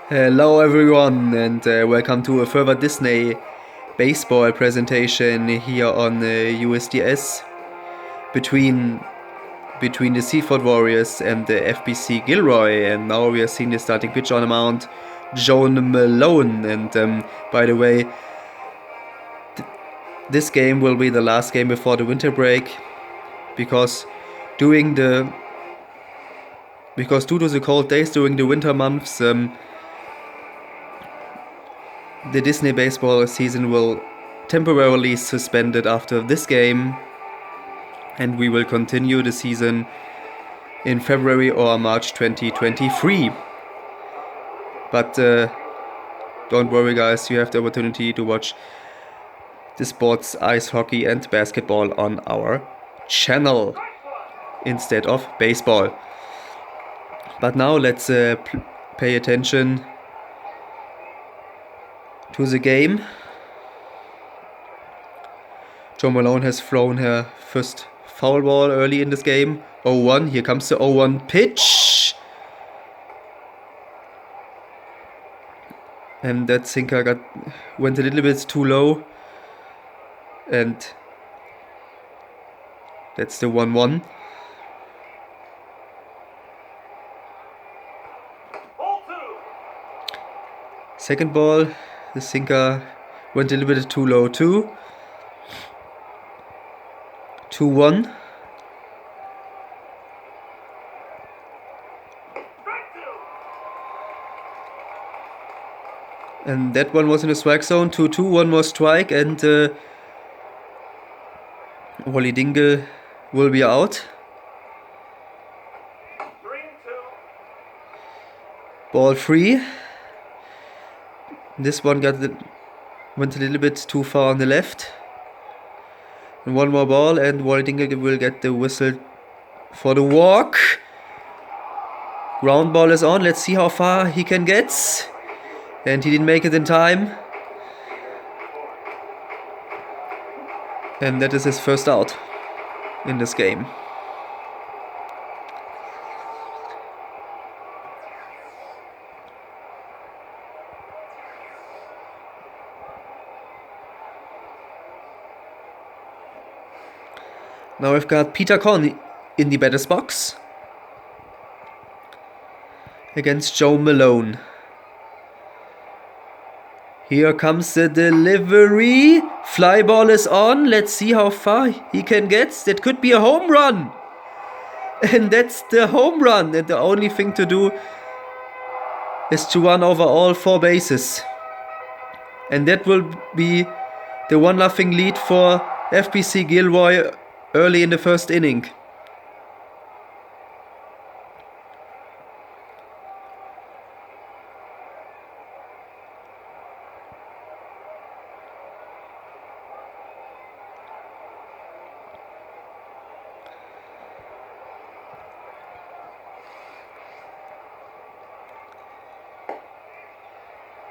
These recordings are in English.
Hello everyone and welcome to a further Disney baseball presentation here on USDS between the Seaford Warriors and the FBC Gilroy, and now we are seeing the starting pitcher on the mound, Joan Malone. And by the way, this game will be the last game before the winter break because due to the cold days during the winter months, the Disney baseball season will temporarily suspended after this game, and we will continue the season in February or March 2023. But don't worry guys, you have the opportunity to watch the sports, ice hockey and basketball on our channel instead of baseball. But now let's pay attention to the game. Joe Malone has thrown her first foul ball early in this game. 0-1. Here comes the 0-1 pitch. And that sinker went a little bit too low. And that's the 1-1. Second ball, the sinker went a little bit too low too. 2-1. And that one was in the strike zone. 2-2, one more strike, and Wally Dingle will be out. 3-2. Ball 3. This one went a little bit too far on the left. And one more ball, and Wally Dingle will get the whistle for the walk. Ground ball is on. Let's see how far he can get. And he didn't make it in time. And that is his first out in this game. Now we've got Peter Korn in the batter's box against Joe Malone. Here comes the delivery. Fly ball is on. Let's see how far he can get. That could be a home run. And that's the home run. And the only thing to do is to run over all 4 bases. And that will be the 1-0 lead for FBC Gilroy early in the first inning.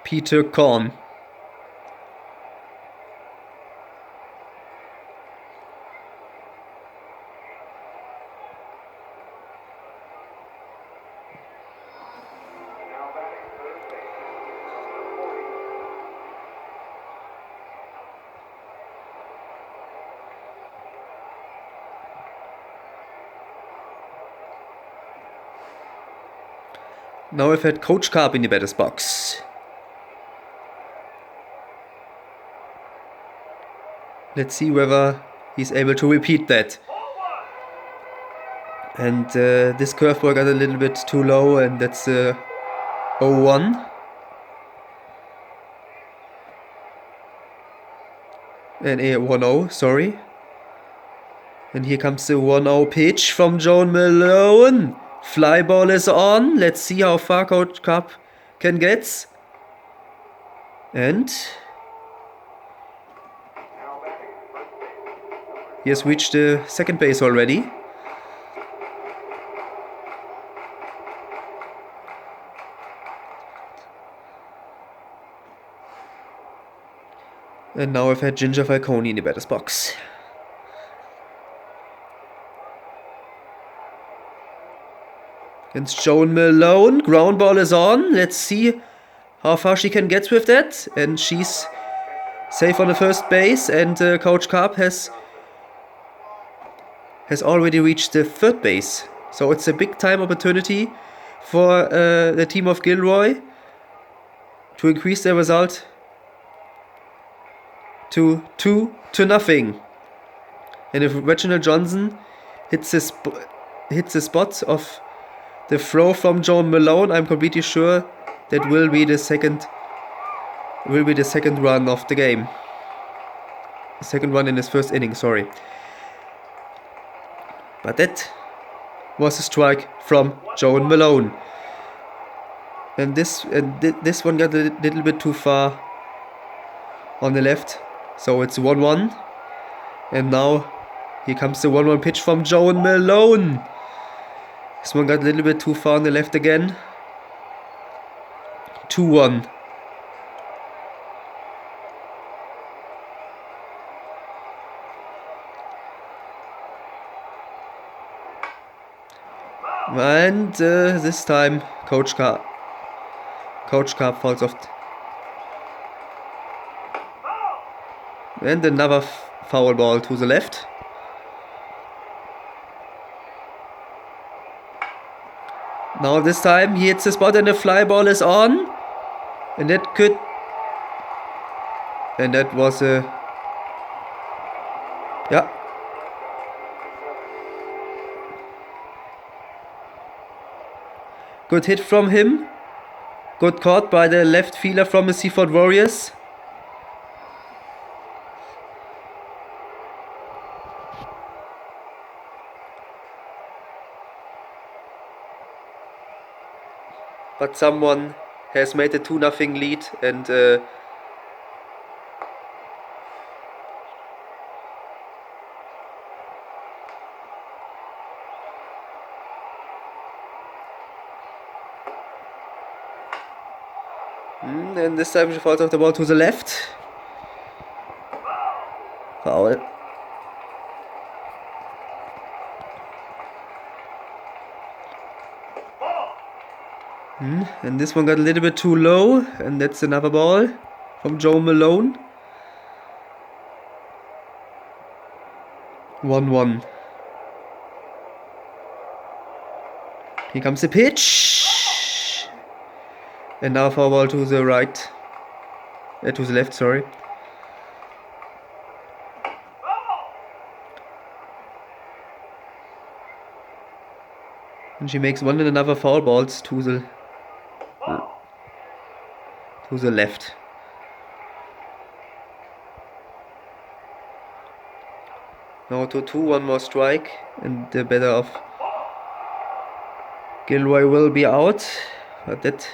Peter Korn. Now we've had Coach Carp in the batter's box. Let's see whether he's able to repeat that. And this curveball got a little bit too low, and that's 0-1. And a 1-0, sorry. And here comes the 1-0 pitch from Joan Malone. Fly ball is on. Let's see how far Coach Carp can get. And he has reached the second base already. And now I've had Ginger Falcone in the batter's box. Against Joan Malone. Ground ball is on. Let's see how far she can get with that. And she's safe on the first base. And Coach Karp has already reached the third base. So it's a big time opportunity for the team of Gilroy to increase their result to 2-0. And if Reginald Johnson hits the spot of the throw from Joan Malone, I'm completely sure that will be the second run of the game. The second run in his first inning, sorry. But that was a strike from Joan Malone. And this one got a little bit too far on the left. So it's 1-1. And now here comes the 1-1 pitch from Joan Malone. This one got a little bit too far on the left again. 2-1. And this time Coach Karp falls off. And another foul ball to the left. Now this time he hits the spot and the fly ball is on. And that was a... Yeah. Good hit from him. Good caught by the left fielder from the Seaford Warriors. But someone has made a 2-0 lead and and this time she falls off the ball to the left. Foul. And this one got a little bit too low, and that's another ball from Joe Malone. 1-1. Here comes the pitch. And now foul ball to the right. To the left, sorry. And she makes one and another foul balls to the left. Now to 2, one more strike, and the batter of Gilroy will be out. But that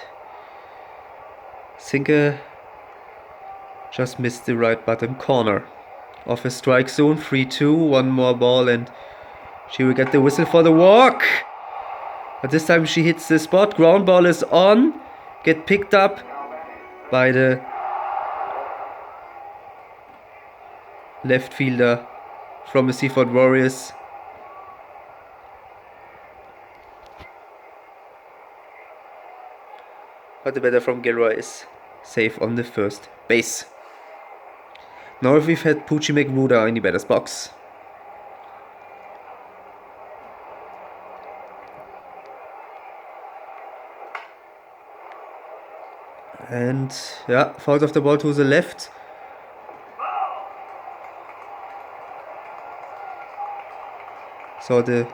sinker just missed the right bottom corner of a strike zone. 3-2, one more ball, and she will get the whistle for the walk. But this time she hits the spot. Ground ball is on. Get picked up by the left fielder from the Seaford Warriors. But the batter from Gilroy is safe on the first base. Now if we've had Poochie McWuda in the batter's box. And yeah, fouls off the ball to the left. So the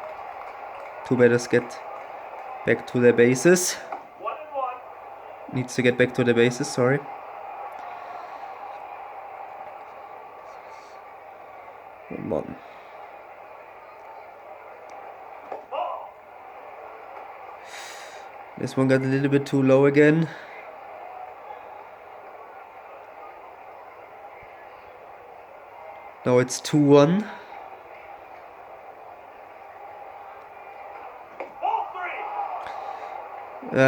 two batters get back to their bases. Needs to get back to the bases, sorry. One. This one got a little bit too low again. Now it's 2-1.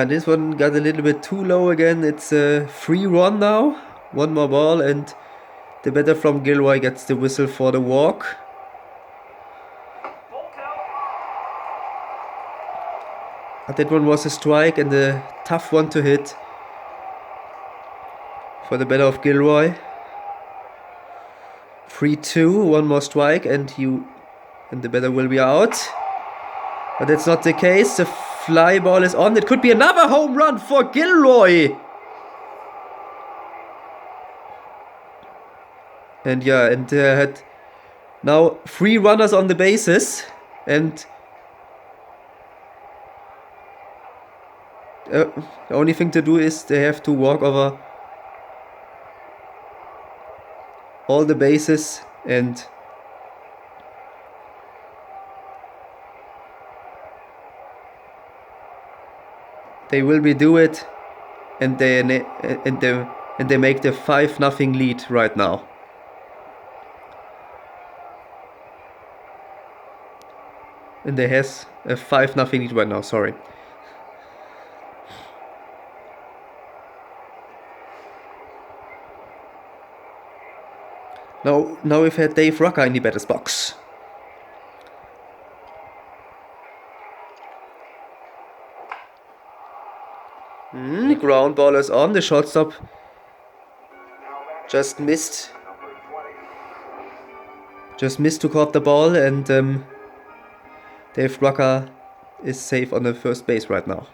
This one got a little bit too low again. It's a 3-1 now. One more ball and the batter from Gilroy gets the whistle for the walk. But that one was a strike and a tough one to hit. for the better of Gilroy. 3-2, one more strike, and the better will be out. But that's not the case. The fly ball is on. It could be another home run for Gilroy. And yeah, and had now 3 runners on the bases, and the only thing to do is they have to walk over all the bases, and they will do it, and they make the 5-0 lead right now. And they has a 5-0 lead right now. Sorry. Now we've had Dave Rucker in the batter's box. Ground ball is on. The shortstop just missed to caught the ball, and Dave Rucker is safe on the first base right now.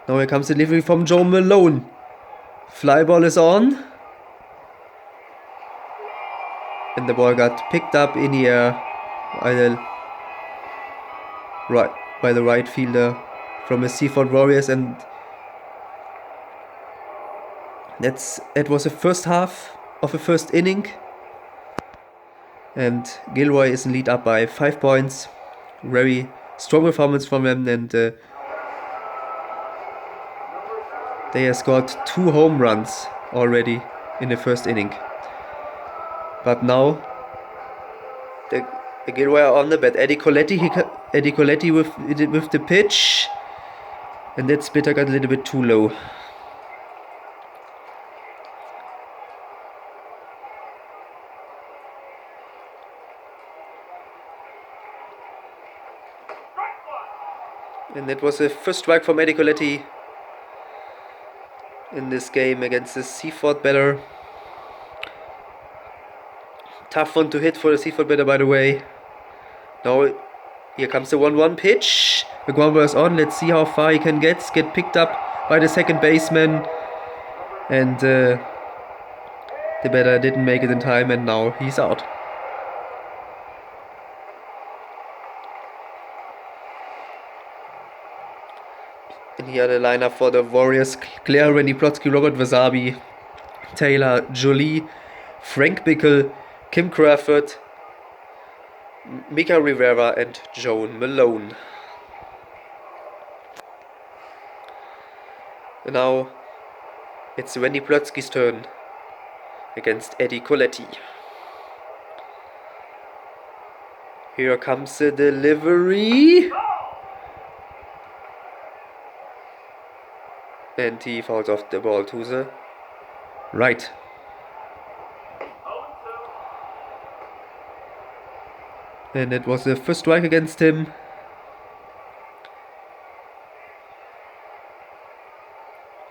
Now here comes the delivery from Joe Malone. Fly ball is on. And the ball got picked up in the air by the right fielder from the Seaford Warriors, and it was the first half of the first inning. And Gilroy is in lead up by 5 points. Very strong performance from them, and they have scored 2 home runs already in the first inning. But now the Gilroy are on the bat. Eddie Coletti with the pitch, and that splitter got a little bit too low. And that was the first strike from Eddie Coletti in this game against the Seaford batter. Tough one to hit for the Seaford batter, by the way. Now here comes the 1-1 pitch. The ground ball is on. Let's see how far he can get picked up by the second baseman, and the batter didn't make it in time, and now he's out. And here the lineup for the Warriors: Claire Rennie-Plotsky, Robert Wasabi, Taylor Jolie, Frank Bickle, Kim Crawford, Mika Rivera, and Joan Malone. And now it's Rennie-Plotsky's turn against Eddie Coletti. Here comes the delivery. And he fouls off the ball to the right. And it was the first strike against him.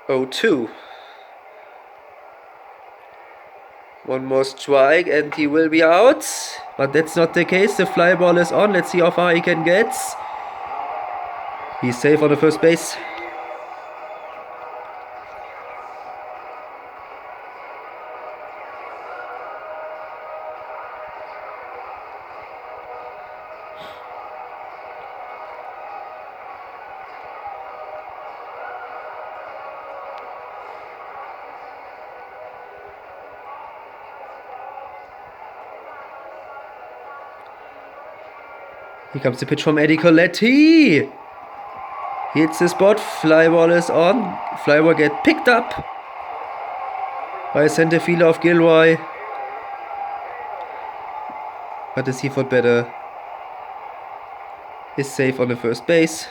Oh, 2. One more strike and he will be out. But that's not the case. The fly ball is on. Let's see how far he can get. He's safe on the first base. Here comes the pitch from Eddie Coletti. Hits the spot. Fly ball is on. Fly ball get picked up by center fielder of Gilroy. But the Seaford batter is safe on the first base.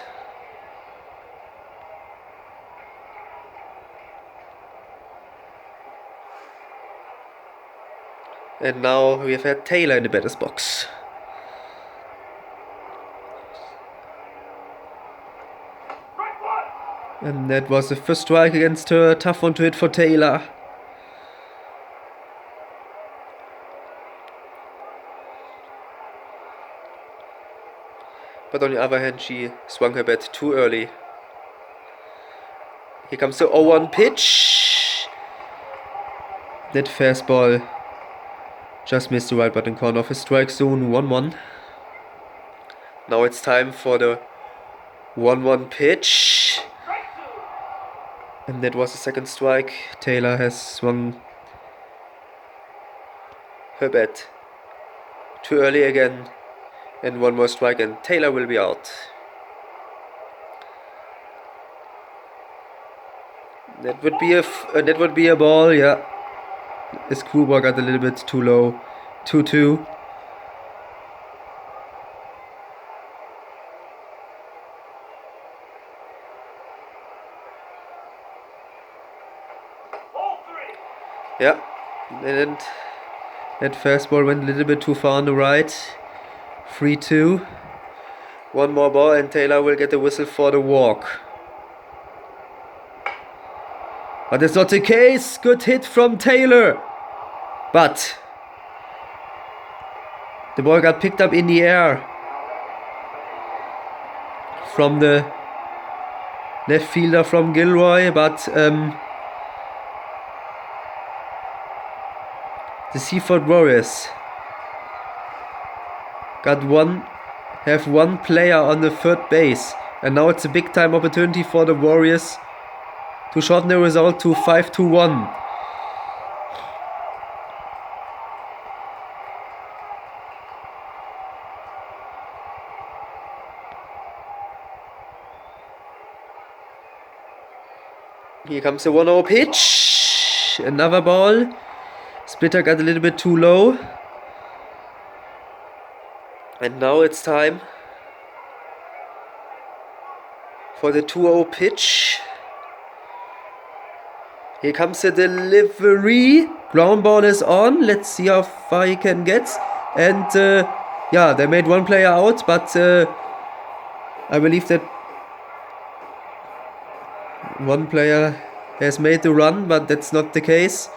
And now we have had Taylor in the batter's box. And that was the first strike against her. Tough one to hit for Taylor. But on the other hand, she swung her bat too early. Here comes the 0-1 pitch. That fastball just missed the right button corner of his strike zone. 1-1. Now it's time for the 1-1 pitch. And that was the second strike. Taylor has swung her bat too early again. And one more strike and Taylor will be out. That would be a ball, yeah. The screwball got a little bit too low. 2-2. Yeah, and that fastball went a little bit too far on the right. 3-2. One more ball and Taylor will get the whistle for the walk. But that's not the case. Good hit from Taylor. But the ball got picked up in the air from the left fielder from Gilroy. But the Seaford Warriors have one player on the third base. And now it's a big time opportunity for the Warriors to shorten the result to 5-1. Here comes the 1-0 pitch. Another ball. Splitter got a little bit too low. And now it's time for the 2-0 pitch. Here comes the delivery. Ground ball is on. Let's see how far he can get. And yeah, they made one player out, but I believe that one player has made the run, but that's not the case.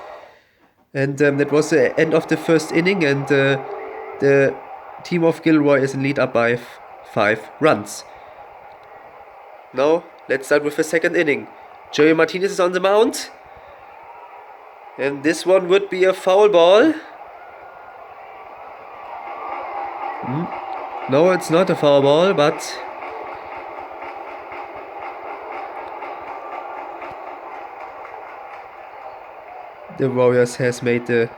And that was the end of the first inning, and the team of Gilroy is in lead up by 5 runs. Now, let's start with the second inning. Joey Martinez is on the mound. And this one would be a foul ball. No, it's not a foul ball, but the Warriors has made the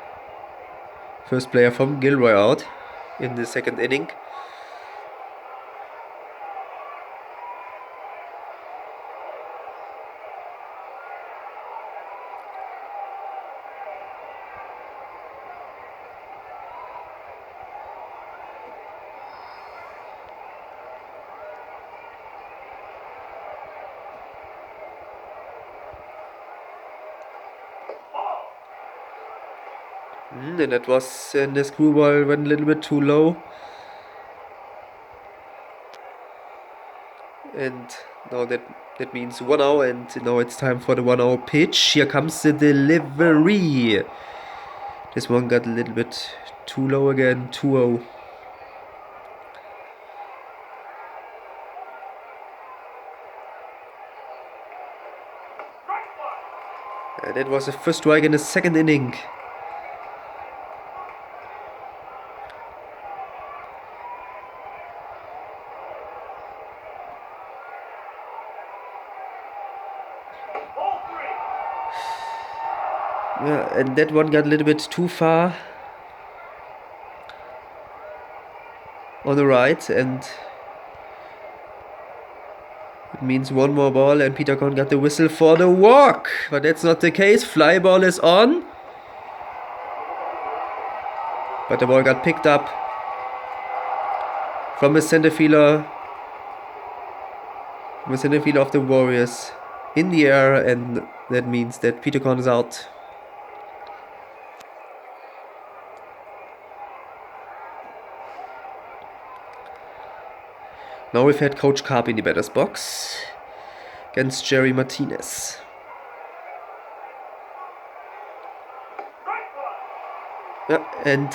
first player from Gilroy out in the second inning. And that was, and the screwball went a little bit too low. And now that means 1-0, and now it's time for the 1-0 pitch. Here comes the delivery. This one got a little bit too low again. 2-0. And that was the first strike in the second inning. Yeah, and that one got a little bit too far on the right, and it means one more ball, and Peter Kohn got the whistle for the walk, but that's not the case. Fly ball is on, but the ball got picked up from the center fielder of the Warriors in the air, and that means that Peter Kohn is out. Now we've had Coach Carp in the batter's box against Jerry Martinez. Yeah, and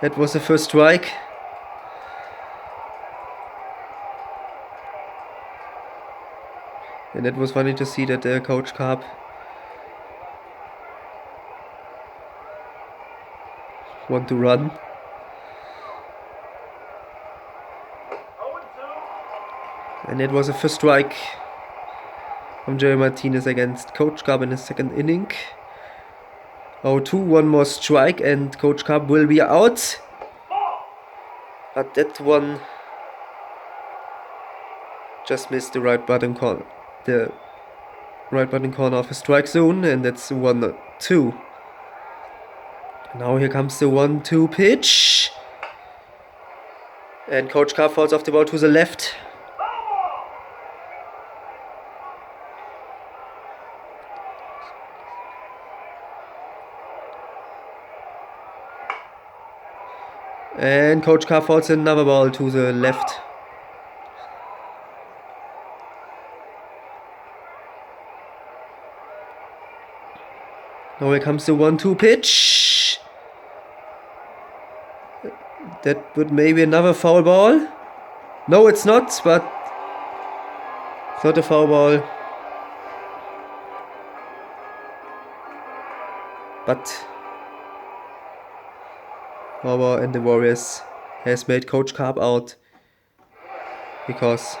that was the first strike. And it was funny to see that Coach Carp want to run. And it was a first strike from Jerry Martinez against Coach Carp in the second inning. 0-2, one more strike and Coach Carp will be out. But that one just missed the right button corner. The right button corner of a strike zone, and that's 1-2. Now here comes the 1-2 pitch. And Coach Carp falls off the ball to the left. And Coach Carp falls another ball to the left. Now here comes the 1-2 pitch. That would maybe another foul ball. No, it's not, but it's not a foul ball. But Bauer and the Warriors has made Coach Carp out because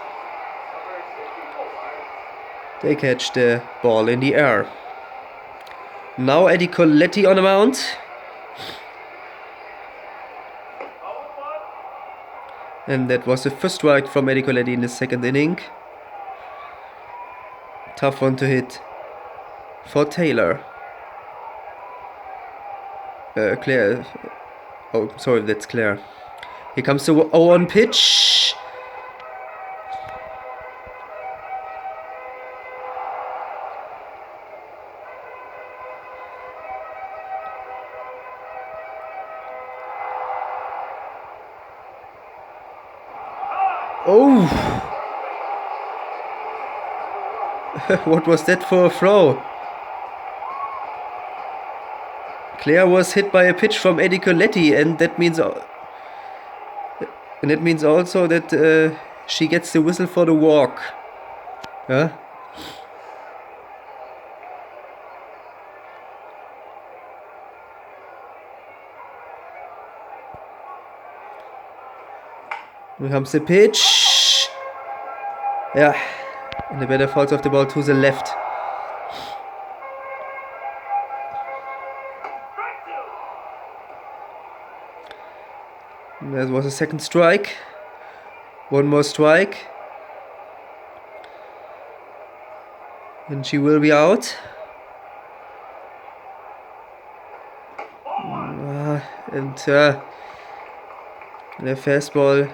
they catch the ball in the air. Now Eddie Colletti on the mound. And that was the first strike from Eddie Colletti in the second inning. Tough one to hit for Taylor. Claire. Oh, sorry, that's Claire. Here comes the 0-1 pitch. Oh! What was that for a throw? Claire was hit by a pitch from Eddie Colletti, and that means also that she gets the whistle for the walk. Yeah. Here comes the pitch. Yeah. And the batter falls off the ball to the left. That was a second strike. One more strike. And she will be out. And the fastball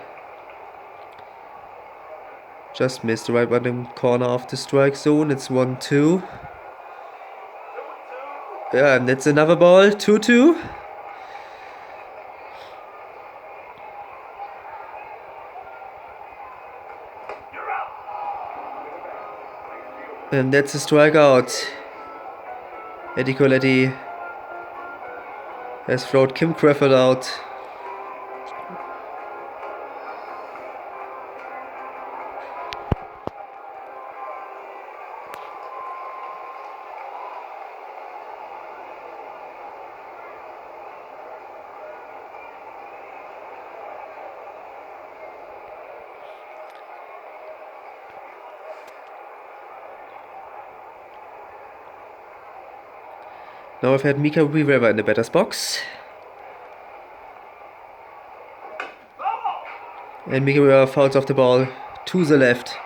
just missed the right bottom corner of the strike zone. It's 1-2. Yeah, and that's another ball. 2-2. And that's a strikeout. Eddie Colletti has thrown Kim Crawford out. Now I've had Mika Rivera in the batter's box. And Mika Rivera fouls off the ball to the left.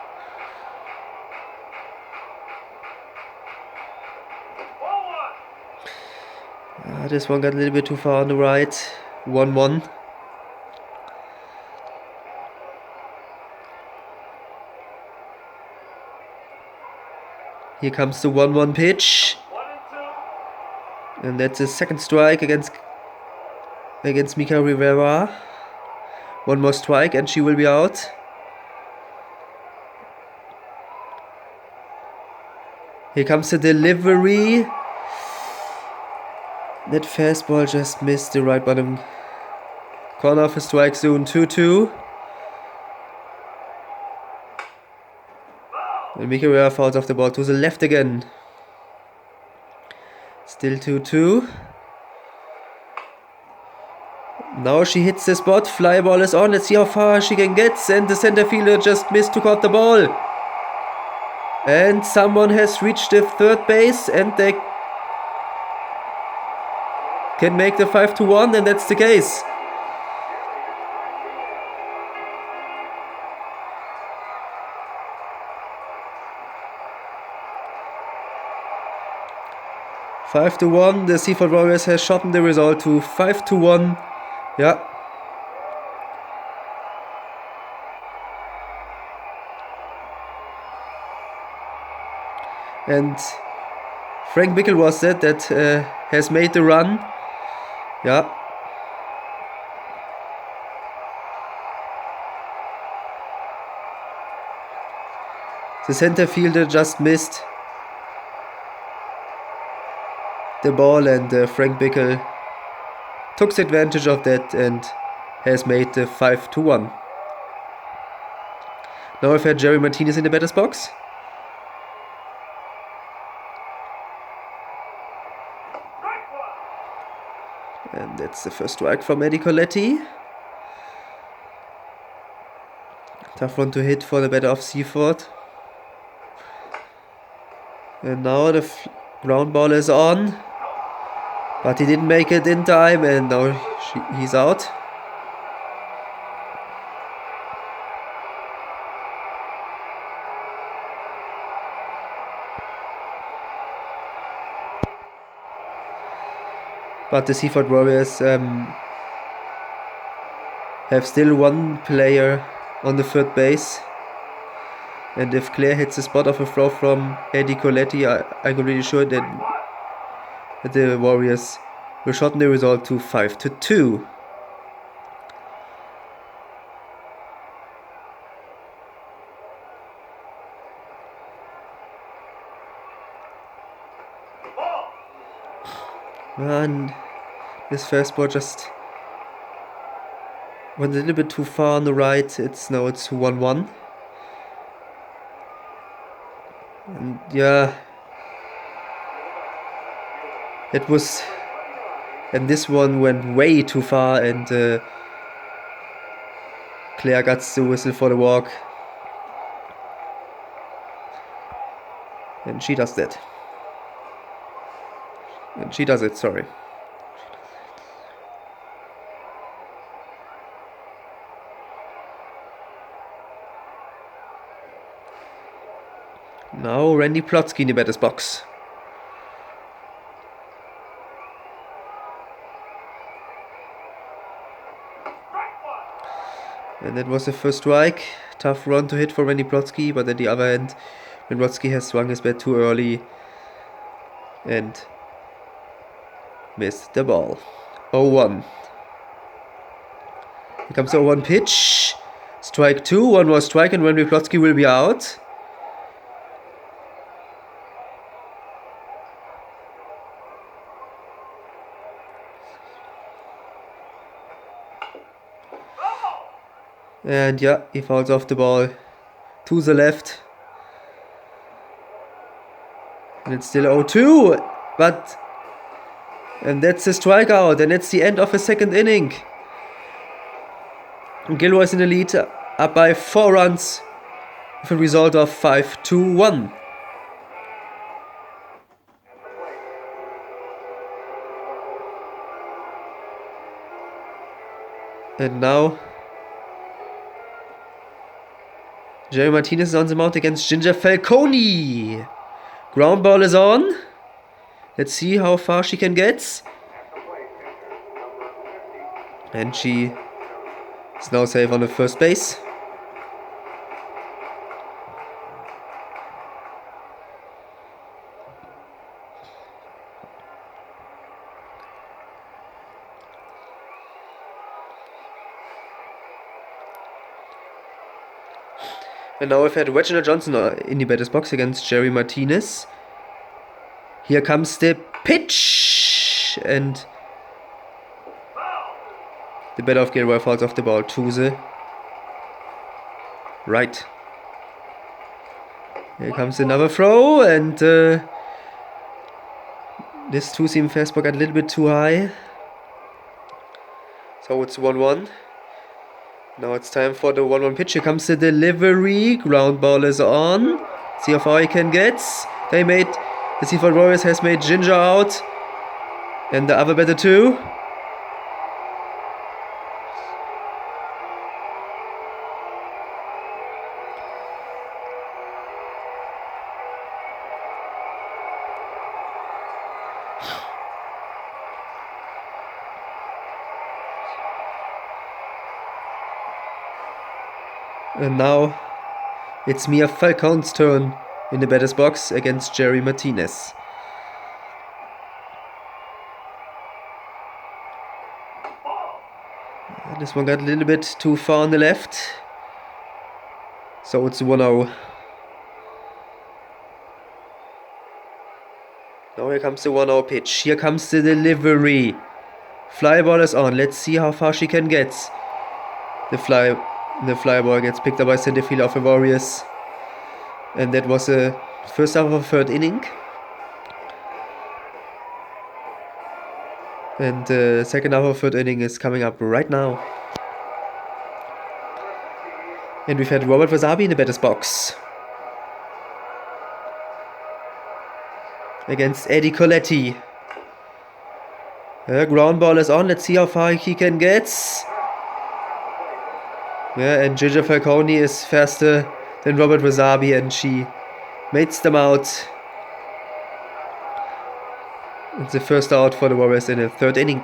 This one got a little bit too far on the right. 1-1. Here comes the 1-1 pitch. And that's a second strike against Mika Rivera. One more strike and she will be out. Here comes the delivery. That fastball just missed the right bottom corner of the strike zone. 2-2. And Mika Rivera fouls off the ball to the left again. Still 2-2. Now she hits the spot. Fly ball is on. Let's see how far she can get. And the center fielder just missed to caught the ball. And someone has reached the third base. And they can make the 5-1. And that's the case. Five to 1. The Seaford Warriors has shortened the result to 5-1. Yeah. And Frank Bickle was that has made the run. Yeah. The center fielder just missed the ball, and Frank Bickle took advantage of that and has made the 5-1. Now we've had Jerry Martinez in the batter's box. And that's the first strike from Eddie Colletti. Tough one to hit for the batter of Seaford. And now the ground ball is on. But he didn't make it in time, and now he's out. But the Seaford Warriors have still one player on the third base. And if Claire hits the spot of a throw from Eddie Colletti, I'm really sure that the Warriors will shorten the result to 5-2. And this fastball just went a little bit too far on the right. It's 1-1. And yeah, it was, and this one went way too far, and Claire got the whistle for the walk, and she does that. And she does it, sorry. Now Randy Plotsky in the batter's box. And that was the first strike. Tough run to hit for Randy Plotsky, but at the other end, Plotsky has swung his bat too early and missed the ball. 0-1. Here comes the 0-1 pitch. Strike 2, one more strike, and Randy Plotsky will be out. And yeah, he fouls off the ball to the left. And it's still 0-2. And that's the strikeout. And it's the end of the second inning. Gilroy's in the lead, up by 4 runs with a result of 5-1. And now Jerry Martinez is on the mound against Ginger Falcone. Ground ball is on. Let's see how far she can get. And she is now safe on the first base. And now we've had Reginald Johnson in the batter's box against Jerry Martinez. Here comes the pitch, and the better of Gilroy falls off the ball to the right. Here comes another throw, and this two-seam fastball got a little bit too high. So it's 1-1. Now it's time for the 1-1 pitch. Here comes the delivery. Ground ball is on. See how far he can get. The Seaford Warriors has made Ginger out. And the other batter too. And now it's Mia Falcon's turn in the batter's box against Jerry Martinez. This one got a little bit too far on the left. So it's 1-0. Now here comes the 1-0 pitch. Here comes the delivery. Fly ball is on. Let's see how far she can get. The fly ball gets picked up by center fielder of the Warriors. And that was the first half of the third inning. And the second half of the third inning is coming up right now. And we've had Robert Wasabi in the batter's box against Eddie Coletti. Ground ball is on. Let's see how far he can get. Yeah, and Ginger Falcone is faster than Robert Wasabi, and she mates them out. It's the first out for the Warriors in the third inning.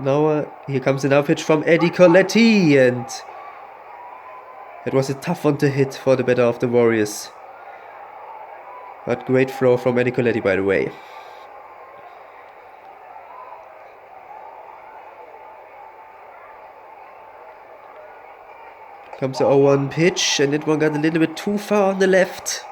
Now here comes another pitch from Eddie Coletti, and it was a tough one to hit for the batter of the Warriors. But great throw from Eddie Coletti, by the way. Comes the 0-1 pitch, and that one got a little bit too far on the left.